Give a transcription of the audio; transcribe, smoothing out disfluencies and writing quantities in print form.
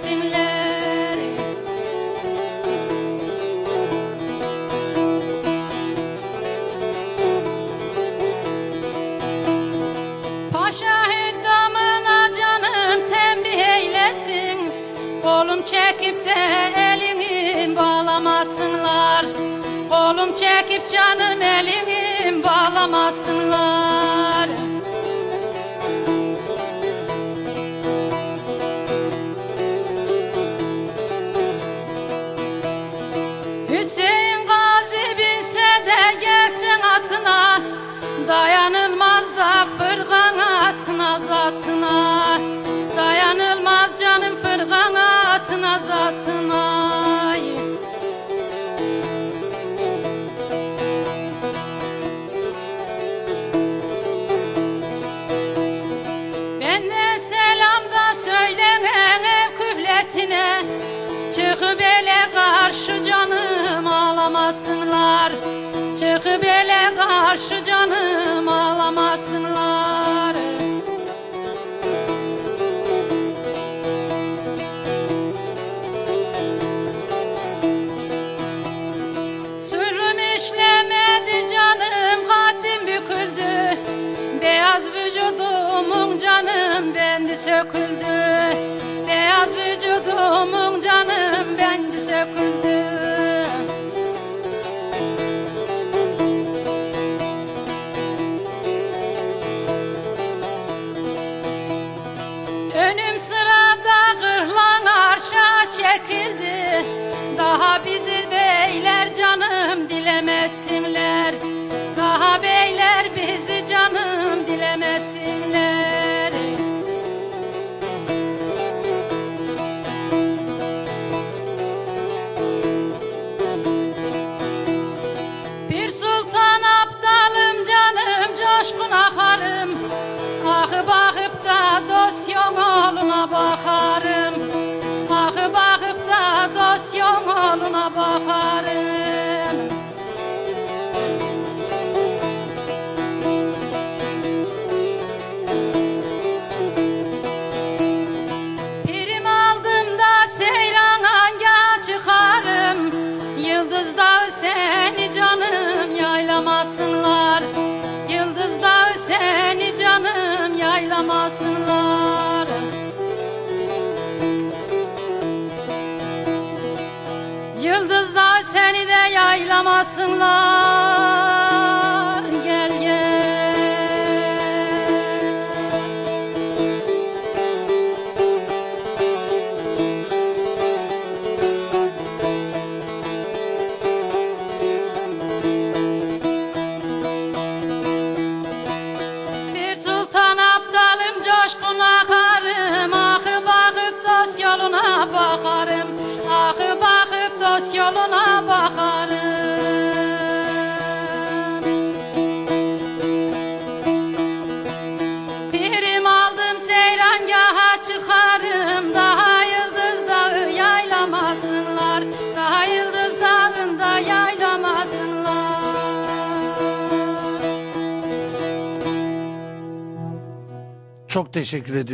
dilemesinler. Paşa hüddamına canım tembih eylesin, kolum çekip de elini bağlamasınlar. Kolum çekip canım elini bağlamasınlar. Hüseyin Gazi binse de gelsin atına, dayanılmaz da fırgan atına zatına. Dayanılmaz canım fırgan atına zatına. Benden selam da söyleyin ev küfletine, çıkıp ele karşı canım ağlamasınlar. Çıkıp ele karşı canım ağlamasınlar. Sırrım işlemedi canım, haddim büküldü. Beyaz vücudumun canım bendi söküldü. Beyaz vücudumun canım bendi söküldü. Önüm sırada kırlan arşa çekildi. Daha bizi beyler canım dilemesinler. Daha beyler bizi canım dilemesinler. Bir sultan aptalım canım, coşkun akarım. Ahı bakıp da dost yoluna bakarım. Ahı bakıp da dost yoluna bakarım. Pirim aldım da seyran hangi çıkarım. Yıldız Dağı seni canım yaylamasınlar. Yıldız Dağı seni canım yaylamasınlar. Yıldız Dağı seni de yaylamasınlar. Gel gel. Bir sultan aptalım, coşkun akarım. Ahı bakıp dost yoluna bakarım. Ahı bakıp dost yoluna bakarım. Pirim aldım seyrangaha çıkarım. Daha Yıldız Dağı yaylamasınlar. Daha Yıldız Dağı'nda yaylamasınlar. Çok teşekkür ediyorum.